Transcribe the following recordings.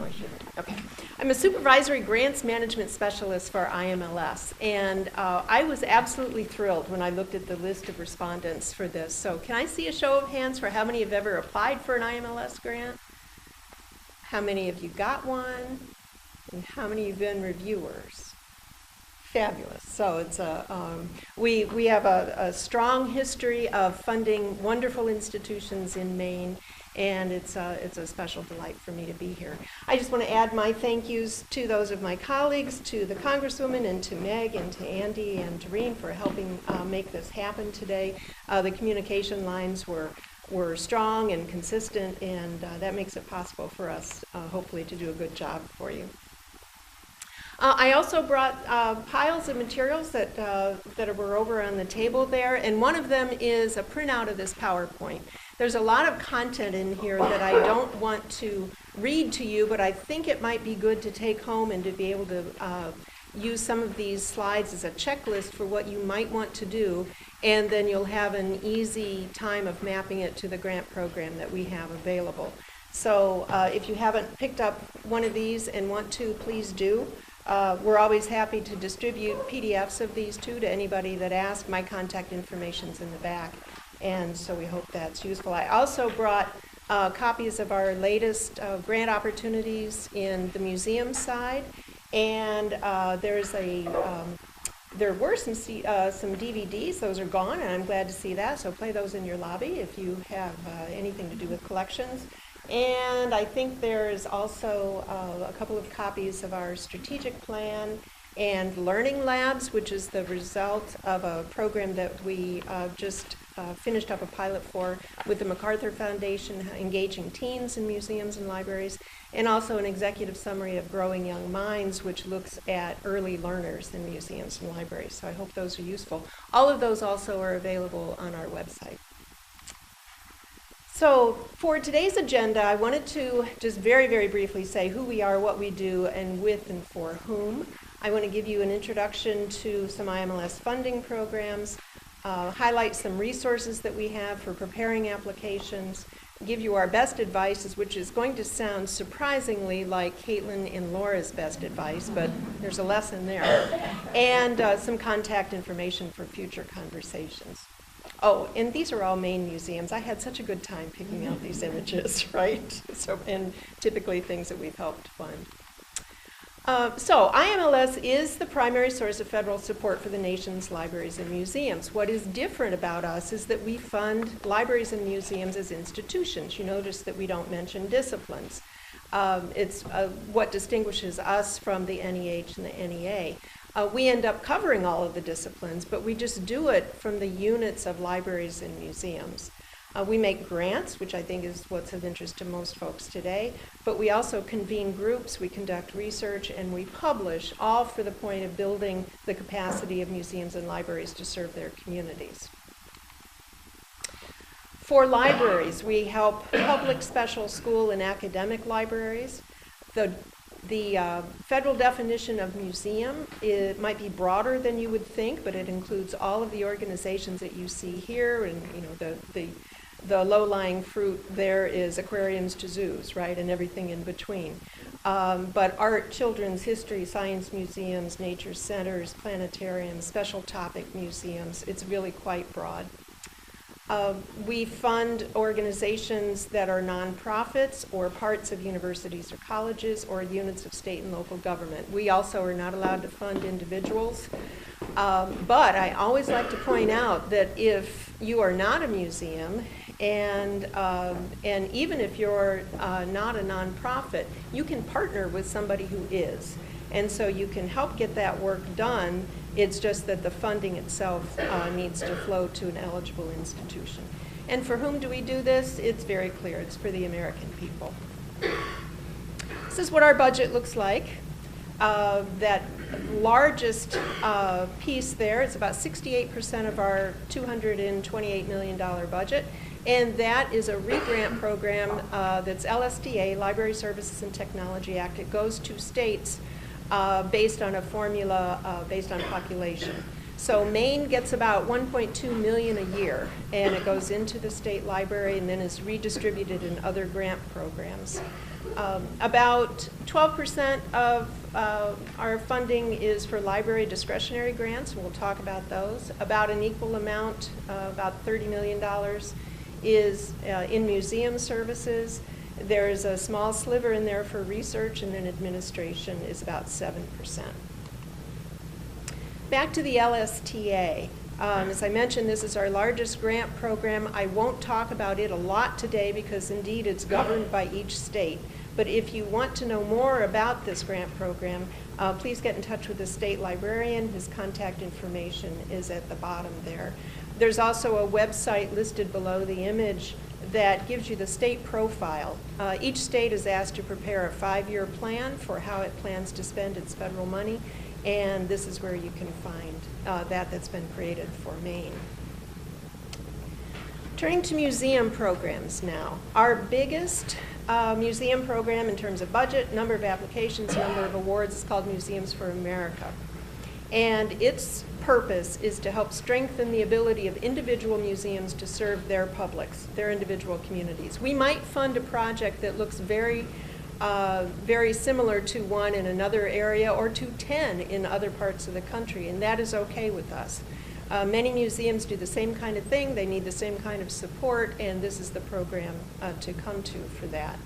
I shouldn't. Okay. I'm a supervisory grants management specialist for IMLS, and I was absolutely thrilled when I looked at the list of respondents for this. So can I see a show of hands for how many have ever applied for an IMLS grant? How many of you got one? And how many have been reviewers? Fabulous. So it's we have a strong history of funding wonderful institutions in Maine, and it's a special delight for me to be here. I just want to add my thank yous to those of my colleagues, to the Congresswoman, and to Meg, and to Andy, and Doreen for helping make this happen today. The communication lines were strong and consistent, and that makes it possible for us, hopefully, to do a good job for you. I also brought piles of materials that were over on the table there, and one of them is a printout of this PowerPoint. There's a lot of content in here that I don't want to read to you, but I think it might be good to take home and to be able to use some of these slides as a checklist for what you might want to do, and then you'll have an easy time of mapping it to the grant program that we have available. So if you haven't picked up one of these and want to, please do. We're always happy to distribute PDFs of these too to anybody that asks. My contact information's in the back, and so we hope that's useful. I also brought copies of our latest grant opportunities in the museum side, and there were some DVDs. Those are gone, and I'm glad to see that, so play those in your lobby if you have anything to do with collections. And I think there's also a couple of copies of our strategic plan and learning labs, which is the result of a program that we just finished up a pilot for with the MacArthur Foundation, engaging teens in museums and libraries, and also an executive summary of Growing Young Minds, which looks at early learners in museums and libraries. So I hope those are useful. All of those also are available on our website. So for today's agenda, I wanted to just very, very briefly say who we are, what we do, and with and for whom. I want to give you an introduction to some IMLS funding programs, highlight some resources that we have for preparing applications, give you our best advice, which is going to sound surprisingly like Caitlin and Laura's best advice, but there's a lesson there, and some contact information for future conversations. Oh, and these are all Maine museums. I had such a good time picking out these images, right? So, and typically things that we've helped fund. So IMLS is the primary source of federal support for the nation's libraries and museums. What is different about us is that we fund libraries and museums as institutions. You notice that we don't mention disciplines. It's what distinguishes us from the NEH and the NEA. We end up covering all of the disciplines, but we just do it from the units of libraries and museums. We make grants, which I think is what's of interest to most folks today, but we also convene groups, we conduct research, and we publish, all for the point of building the capacity of museums and libraries to serve their communities. For libraries, we help public, special school, and academic libraries. The federal definition of museum, it might be broader than you would think, but it includes all of the organizations that you see here, and you know the low-lying fruit there is aquariums to zoos, right, and everything in between. But art, children's history, science museums, nature centers, planetariums, special topic museums, it's really quite broad. We fund organizations that are nonprofits or parts of universities or colleges or units of state and local government. We also are not allowed to fund individuals. But I always like to point out that if you are not a museum and even if you're not a nonprofit, you can partner with somebody who is. And so you can help get that work done. It's just that the funding itself needs to flow to an eligible institution. And for whom do we do this? It's very clear. It's for the American people. This is what our budget looks like. That largest piece there, it's about 68% of our $228 million budget. And that is a re-grant program that's LSTA, Library Services and Technology Act. It goes to states based on a formula based on population. So Maine gets about 1.2 million a year, and it goes into the state library and then is redistributed in other grant programs. About 12% of our funding is for library discretionary grants, and we'll talk about those. About an equal amount, about $30 million, is in museum services. There's a small sliver in there for research, and then administration is about 7%. Back to the LSTA. As I mentioned, this is our largest grant program. I won't talk about it a lot today because indeed it's governed by each state. But if you want to know more about this grant program, please get in touch with the state librarian. His contact information is at the bottom there. There's also a website listed below the image that gives you the state profile. Each state is asked to prepare a 5-year plan for how it plans to spend its federal money, and this is where you can find that's been created for Maine. Turning to museum programs now. Our biggest museum program in terms of budget, number of applications, number of awards is called Museums for America. And its purpose is to help strengthen the ability of individual museums to serve their publics, their individual communities. We might fund a project that looks very similar to one in another area or to 10 in other parts of the country, and that is okay with us. Many museums do the same kind of thing, they need the same kind of support, and this is the program to come to for that.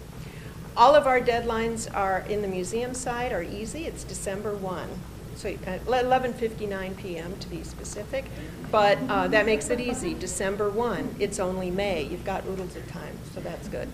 All of our deadlines are in the museum side are easy. It's December 1. So you can 11:59 p.m. to be specific, but that makes it easy. December 1. It's only May. You've got oodles of time, so that's good.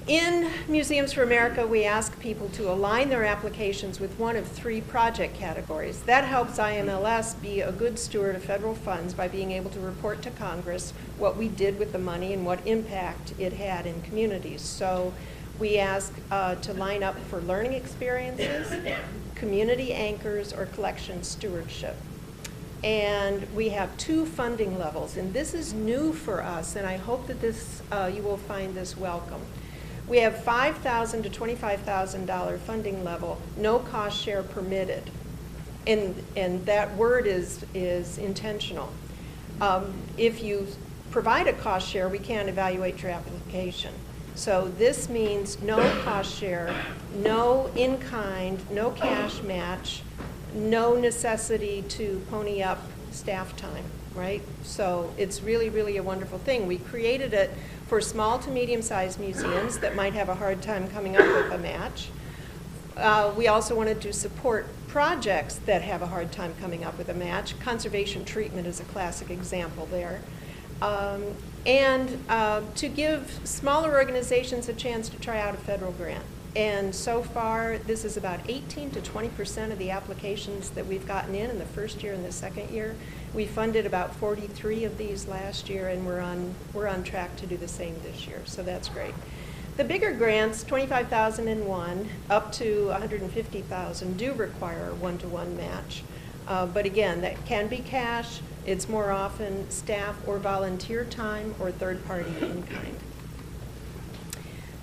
In Museums for America, we ask people to align their applications with one of 3 project categories. That helps IMLS be a good steward of federal funds by being able to report to Congress what we did with the money and what impact it had in communities. So we ask to line up for learning experiences, community anchors, or collection stewardship. And we have 2 funding levels, and this is new for us, and I hope that this you will find this welcome. We have $5,000 to $25,000 funding level, no cost share permitted. And that word is intentional. If you provide a cost share, we can't evaluate your application. So this means no cost share, no in-kind, no cash match, no necessity to pony up staff time, right? So it's really, really a wonderful thing. We created it for small to medium-sized museums that might have a hard time coming up with a match. We also wanted to support projects that have a hard time coming up with a match. Conservation treatment is a classic example there. And to give smaller organizations a chance to try out a federal grant. And so far, this is about 18 to 20% of the applications that we've gotten in the first year and the second year. We funded about 43 of these last year, and we're on track to do the same this year, so that's great. The bigger grants, $25,001 up to $150,000, do require a one-to-one match. But again, that can be cash. It's more often staff or volunteer time or third-party in-kind.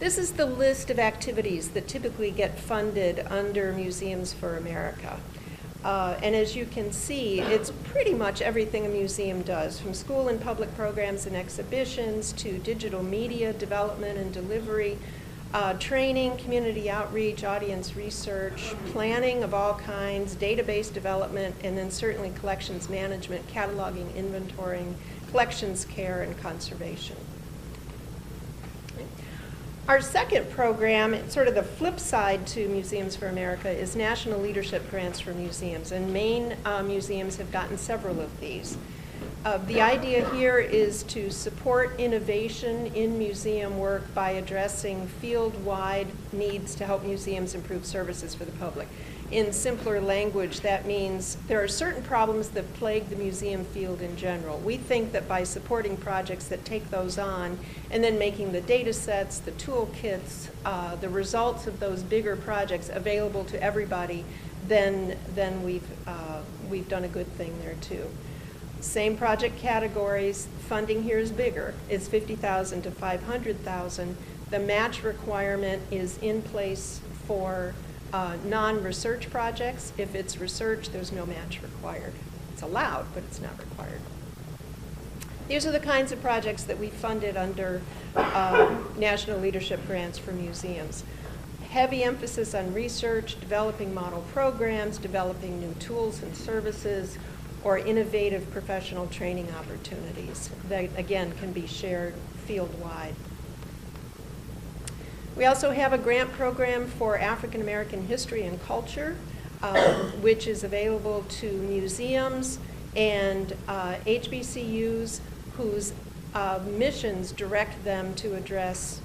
This is the list of activities that typically get funded under Museums for America. And as you can see, it's pretty much everything a museum does, from school and public programs and exhibitions to digital media development and delivery, training, community outreach, audience research, planning of all kinds, database development, and then certainly collections management, cataloging, inventorying, collections care, and conservation. Our second program, sort of the flip side to Museums for America, is National Leadership Grants for Museums, and Maine museums have gotten several of these. The idea here is to support innovation in museum work by addressing field-wide needs to help museums improve services for the public. In simpler language, that means there are certain problems that plague the museum field in general. We think that by supporting projects that take those on and then making the data sets, the toolkits, the results of those bigger projects available to everybody, then we've done a good thing there too. Same project categories, funding here is bigger. It's $50,000 to $500,000. The match requirement is in place for non-research projects. If it's research, there's no match required. It's allowed, but it's not required. These are the kinds of projects that we funded under National Leadership Grants for Museums. Heavy emphasis on research, developing model programs, developing new tools and services, or innovative professional training opportunities that, again, can be shared field-wide. We also have a grant program for African-American history and culture, which is available to museums and HBCUs whose missions direct them to address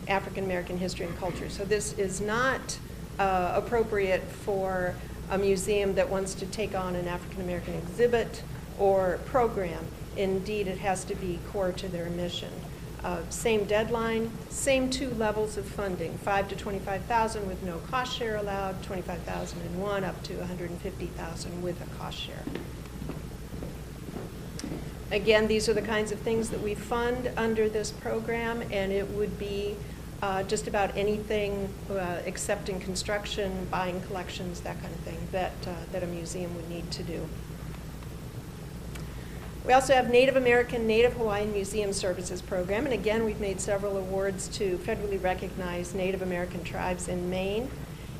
African-American history and culture. So this is not appropriate for a museum that wants to take on an African-American exhibit or program. Indeed, it has to be core to their mission. Same deadline, same two levels of funding, $5,000 to $25,000 with no cost share allowed, $25,000 in one, up to $150,000 with a cost share. Again, these are the kinds of things that we fund under this program, and it would be just about anything except in construction, buying collections, that kind of thing, that a museum would need to do. We also have Native American, Native Hawaiian Museum Services Program, and again, we've made several awards to federally recognized Native American tribes in Maine.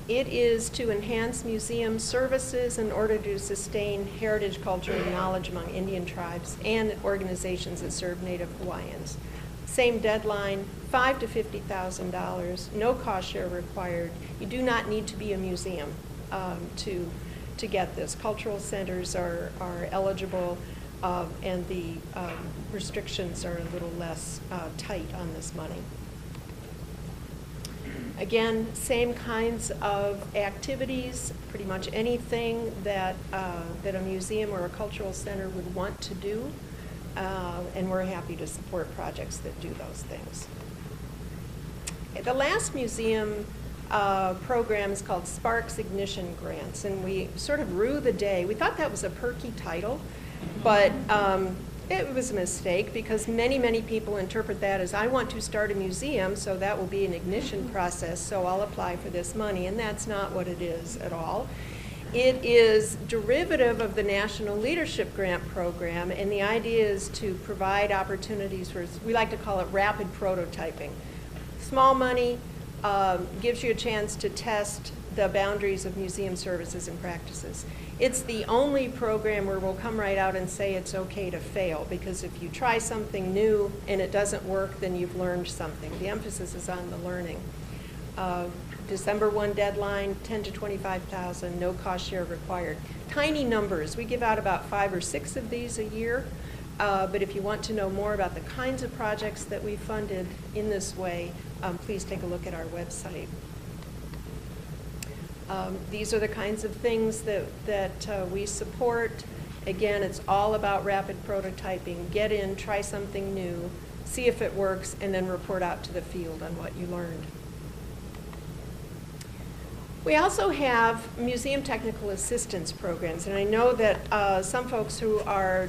It is to enhance museum services in order to sustain heritage, culture, and knowledge among Indian tribes and organizations that serve Native Hawaiians. Same deadline, $5,000 to $50,000, no cost share required. You do not need to be a museum to get this. Cultural centers are eligible, and the restrictions are a little less tight on this money. Again, same kinds of activities, pretty much anything that a museum or a cultural center would want to do, and we're happy to support projects that do those things. The last museum program is called Sparks Ignition Grants, and we sort of rue the day. We thought that was a perky title, but it was a mistake because many, many people interpret that as I want to start a museum, so that will be an ignition process, so I'll apply for this money, and that's not what it is at all. It is derivative of the National Leadership Grant Program, and the idea is to provide opportunities for, we like to call it rapid prototyping. Small money gives you a chance to test the boundaries of museum services and practices. It's the only program where we'll come right out and say it's okay to fail, because if you try something new and it doesn't work, then you've learned something. The emphasis is on the learning. December 1 deadline, $10,000 to $25,000, no cost share required. Tiny numbers. We give out about 5 or 6 of these a year, but if you want to know more about the kinds of projects that we funded in this way, please take a look at our website. These are the kinds of things that we support. Again, it's all about rapid prototyping. Get in, try something new, see if it works, and then report out to the field on what you learned. We also have museum technical assistance programs, and I know that some folks who are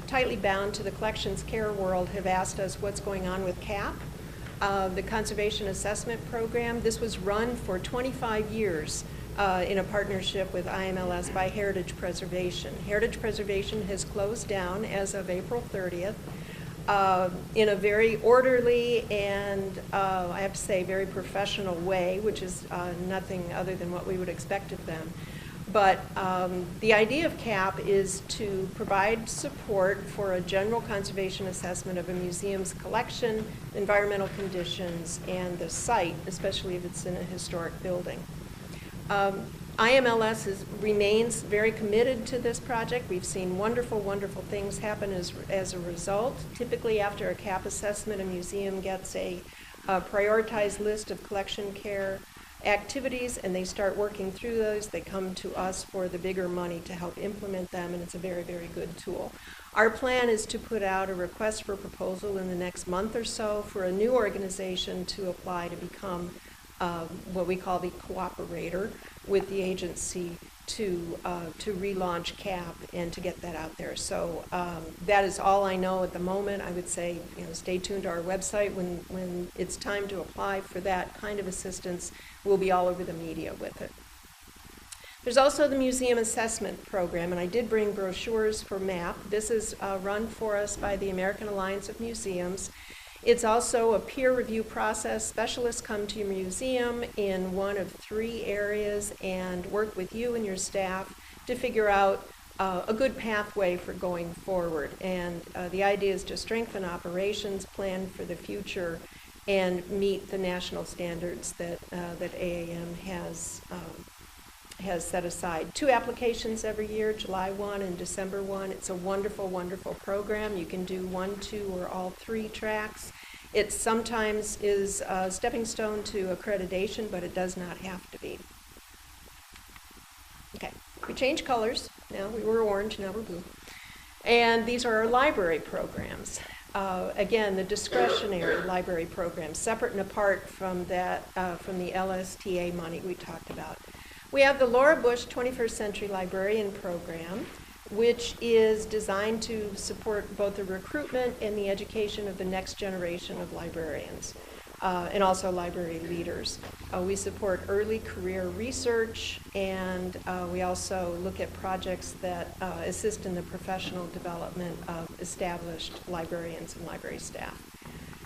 tightly bound to the collections care world have asked us what's going on with CAP, the Conservation Assessment Program. This was run for 25 years in a partnership with IMLS by Heritage Preservation. Heritage Preservation has closed down as of April 30th. In a very orderly and, I have to say, very professional way, which is nothing other than what we would expect of them. But the idea of CAP is to provide support for a general conservation assessment of a museum's collection, environmental conditions, and the site, especially if it's in a historic building. IMLS remains very committed to this project. We've seen wonderful, wonderful things happen as a result. Typically, after a CAP assessment, a museum gets a prioritized list of collection care activities, and they start working through those. They come to us for the bigger money to help implement them, and it's a very, very good tool. Our plan is to put out a request for proposal in the next month or so for a new organization to apply to become what we call the cooperator with the agency to relaunch CAP and to get that out there. So that is all I know at the moment. I would say, stay tuned to our website. When it's time to apply for that kind of assistance, we'll be all over the media with it. There's also the Museum Assessment Program, and I did bring brochures for MAP. This is run for us by the American Alliance of Museums. It's also a peer review process. Specialists come to your museum in one of 3 areas and work with you and your staff to figure out a good pathway for going forward. And the idea is to strengthen operations, plan for the future, and meet the national standards that AAM has set aside. 2 applications every year, July 1 and December 1. It's a wonderful, wonderful program. You can do 1, 2, or all 3 tracks. It sometimes is a stepping stone to accreditation, but it does not have to be. Okay, we changed colors. Now we were orange, now we're blue. And these are our library programs. Again, the discretionary library programs, separate and apart from that, from the LSTA money we talked about. We have the Laura Bush 21st Century Librarian Program, which is designed to support both the recruitment and the education of the next generation of librarians, and also library leaders. We support early career research, and we also look at projects that assist in the professional development of established librarians and library staff.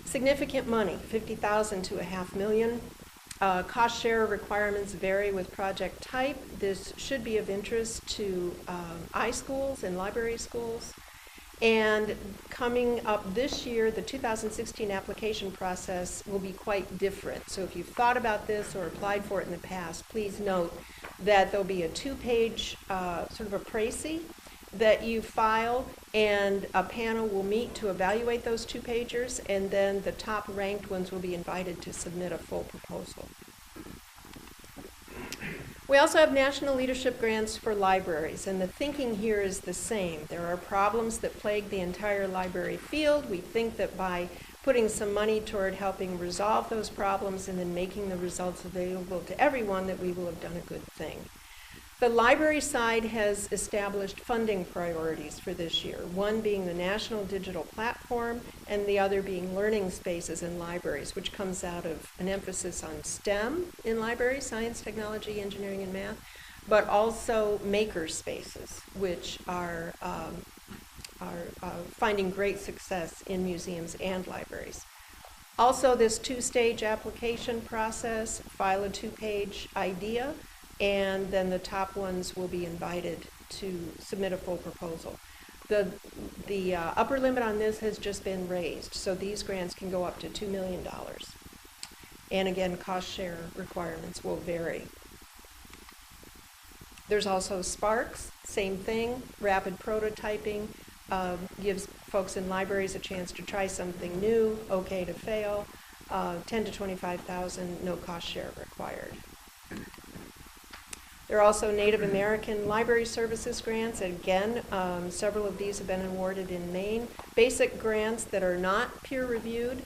Significant money, $50,000 to $500,000. Cost share requirements vary with project type. This should be of interest to iSchools and library schools. And coming up this year, the 2016 application process will be quite different. So if you've thought about this or applied for it in the past, please note that there'll be a 2-page sort of a précis that you file, and a panel will meet to evaluate those 2-pagers, and then the top ranked ones will be invited to submit a full proposal. We also have national leadership grants for libraries, and the thinking here is the same. There are problems that plague the entire library field. We think that by putting some money toward helping resolve those problems and then making the results available to everyone, that we will have done a good thing. The library side has established funding priorities for this year, one being the National Digital Platform and the other being learning spaces in libraries, which comes out of an emphasis on STEM in libraries, science, technology, engineering, and math, but also maker spaces, which are finding great success in museums and libraries. Also, this 2-stage application process, file a 2-page idea, and then the top ones will be invited to submit a full proposal. The upper limit on this has just been raised, so these grants can go up to $2 million. And again, cost share requirements will vary. There's also Sparks, same thing, rapid prototyping, gives folks in libraries a chance to try something new, okay to fail, 10 to 25,000, no cost share required. There are also Native American Library Services grants, and again, several of these have been awarded in Maine. Basic grants that are not peer-reviewed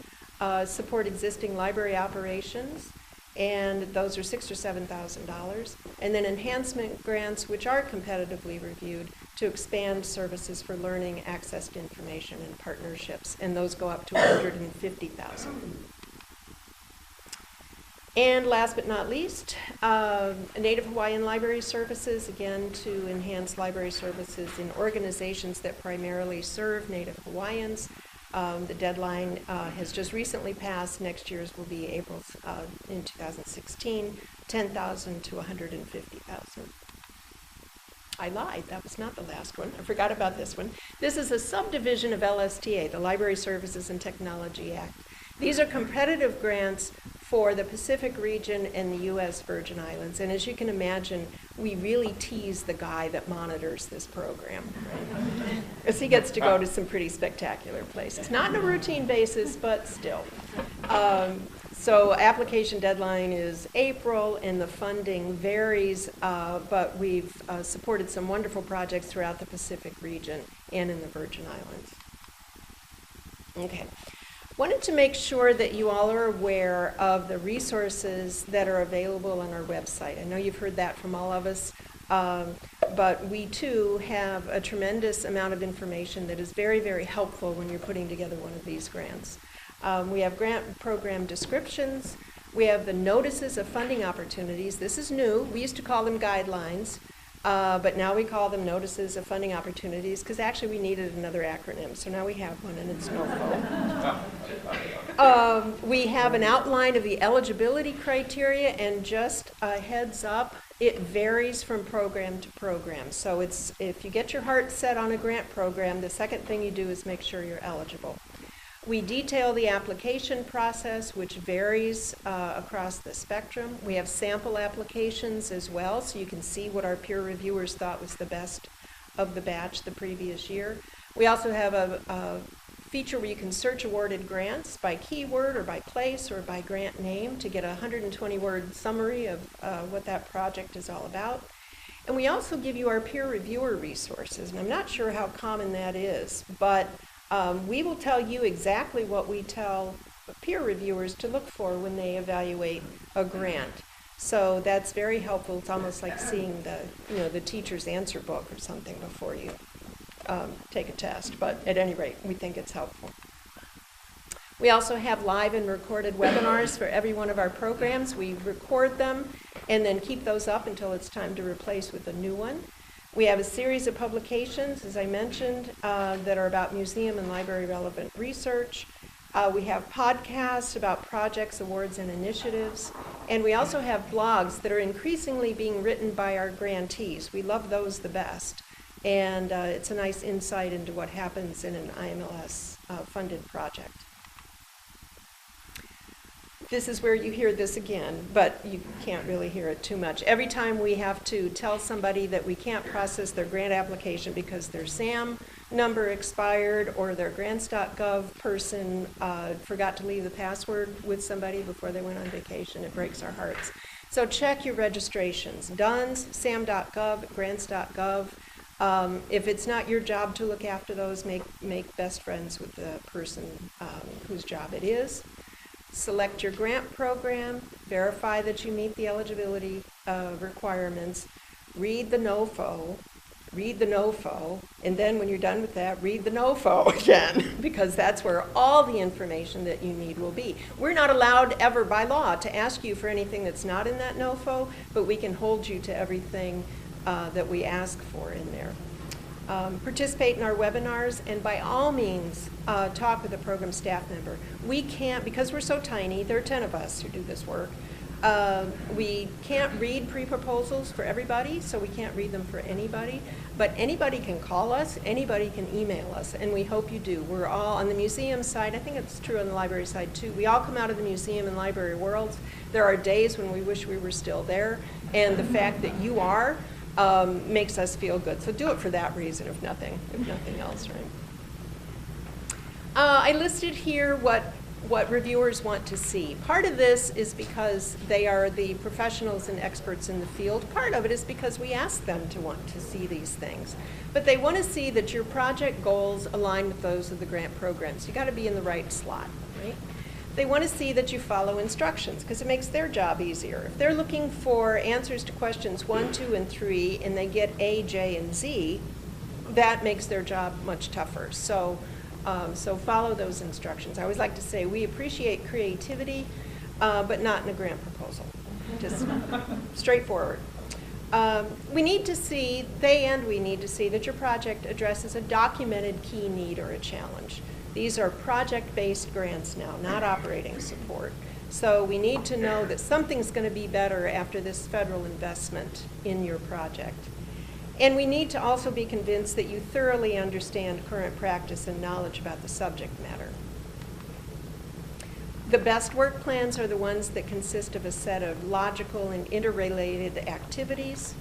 support existing library operations, and those are $6,000 or $7,000. And then enhancement grants, which are competitively reviewed, to expand services for learning, access to information, and partnerships, and those go up to $150,000. And last but not least, Native Hawaiian Library Services, again to enhance library services in organizations that primarily serve Native Hawaiians. The deadline has just recently passed. Next year's will be April in 2016, $10,000 to $150,000. I lied, that was not the last one. I forgot about this one. This is a subdivision of LSTA, the Library Services and Technology Act. These are competitive grants for the Pacific region and the U.S. Virgin Islands. And as you can imagine, we really tease the guy that monitors this program, right? Because he gets to go to some pretty spectacular places. Not on a routine basis, but still. So application deadline is April, and the funding varies, but we've supported some wonderful projects throughout the Pacific region and in the Virgin Islands. Okay. Wanted to make sure that you all are aware of the resources that are available on our website. I know you've heard that from all of us, but we too have a tremendous amount of information that is very, very helpful when you're putting together one of these grants. We have grant program descriptions. We have the notices of funding opportunities. This is new. We used to call them guidelines, but now we call them notices of funding opportunities because actually we needed another acronym. So now we have one, and it's NOFO. We have an outline of the eligibility criteria, and just a heads up, it varies from program to program. So if you get your heart set on a grant program, the second thing you do is make sure you're eligible. We detail the application process, which varies across the spectrum. We have sample applications as well, so you can see what our peer reviewers thought was the best of the batch the previous year. We also have a feature where you can search awarded grants by keyword or by place or by grant name to get a 120-word summary of what that project is all about. And we also give you our peer reviewer resources, and I'm not sure how common that is, but we will tell you exactly what we tell peer reviewers to look for when they evaluate a grant. So that's very helpful. It's almost like seeing the teacher's answer book or something before you take a test. But at any rate, we think it's helpful. We also have live and recorded webinars for every one of our programs. We record them and then keep those up until it's time to replace with a new one. We have a series of publications, as I mentioned, that are about museum and library relevant research. We have podcasts about projects, awards, and initiatives. And we also have blogs that are increasingly being written by our grantees. We love those the best. And it's a nice insight into what happens in an IMLS funded project. This is where you hear this again, but you can't really hear it too much. Every time we have to tell somebody that we can't process their grant application because their SAM number expired or their grants.gov person forgot to leave the password with somebody before they went on vacation, it breaks our hearts. So check your registrations. DUNS, SAM.gov, grants.gov. If it's not your job to look after those, make best friends with the person whose job it is. Select your grant program, verify that you meet the eligibility requirements, read the NOFO, and then when you're done with that, read the NOFO again, because that's where all the information that you need will be. We're not allowed ever by law to ask you for anything that's not in that NOFO, but we can hold you to everything that we ask for in there. Participate in our webinars, and by all means, talk with a program staff member. We can't, because we're so tiny, there are 10 of us who do this work, we can't read pre-proposals for everybody, so we can't read them for anybody, but anybody can call us, anybody can email us, and we hope you do. We're all on the museum side, I think it's true on the library side too, we all come out of the museum and library worlds. There are days when we wish we were still there, and the fact that you are, makes us feel good. So do it for that reason, if nothing else, right? I listed here what reviewers want to see. Part of this is because they are the professionals and experts in the field. Part of it is because we ask them to want to see these things. But they want to see that your project goals align with those of the grant programs. You got to be in the right slot, right? They want to see that you follow instructions because it makes their job easier. If they're looking for answers to questions 1, 2, and 3 and they get A, J, and Z, that makes their job much tougher. So follow those instructions. I always like to say we appreciate creativity, but not in a grant proposal. Just straightforward. We need to see that your project addresses a documented key need or a challenge. These are project-based grants now, not operating support. So we need to know that something's going to be better after this federal investment in your project. And we need to also be convinced that you thoroughly understand current practice and knowledge about the subject matter. The best work plans are the ones that consist of a set of logical and interrelated activities.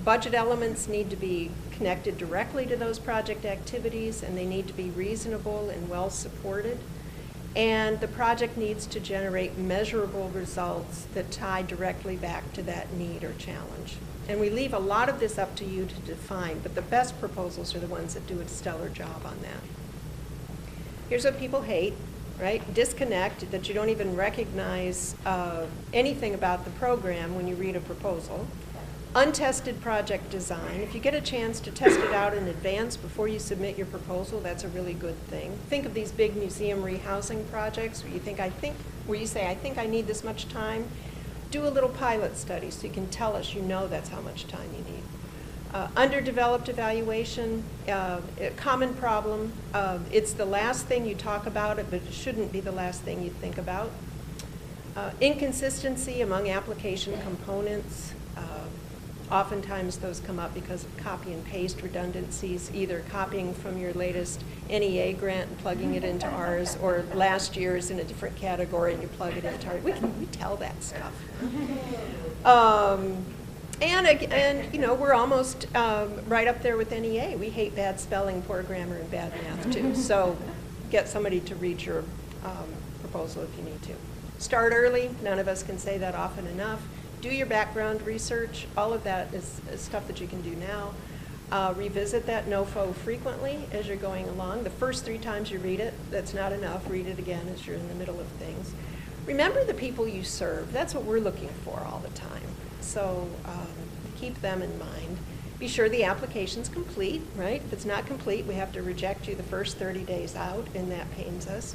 Budget elements need to be connected directly to those project activities, and they need to be reasonable and well supported. And the project needs to generate measurable results that tie directly back to that need or challenge. And we leave a lot of this up to you to define, but the best proposals are the ones that do a stellar job on that. Here's what people hate, right? Disconnect, that you don't even recognize anything about the program when you read a proposal. Untested project design. If you get a chance to test it out in advance before you submit your proposal, that's a really good thing. Think of these big museum rehousing projects where you think, I think where you say, I think I need this much time, do a little pilot study so you can tell us you know that's how much time you need. Underdeveloped evaluation, a common problem. It's the last thing you talk about, but it shouldn't be the last thing you think about. Inconsistency among application components. Oftentimes those come up because of copy and paste redundancies, either copying from your latest NEA grant and plugging it into ours, or last year's in a different category and you plug it into ours. We tell that stuff. And you know, we're almost right up there with NEA. We hate bad spelling, poor grammar, and bad math too. So get somebody to read your proposal if you need to. Start early. None of us can say that often enough. Do your background research. All of that is stuff that you can do now. Revisit that NOFO frequently as you're going along. The first 3 times you read it, that's not enough. Read it again as you're in the middle of things. Remember the people you serve. That's what we're looking for all the time. So keep them in mind. Be sure the application's complete, right? If it's not complete, we have to reject you the first 30 days out, and that pains us.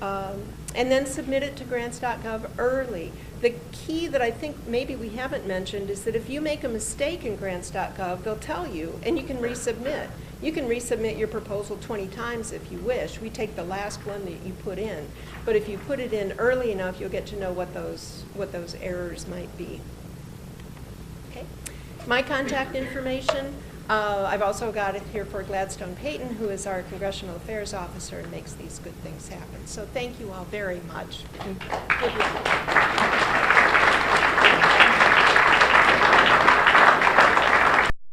And then submit it to grants.gov early. The key that I think maybe we haven't mentioned is that if you make a mistake in grants.gov, they'll tell you, and you can resubmit. You can resubmit your proposal 20 times if you wish. We take the last one that you put in. But if you put it in early enough, you'll get to know what those errors might be. Okay. My contact information. I've also got it here for Gladstone Payton, who is our Congressional Affairs Officer and makes these good things happen. So thank you all very much. Good luck.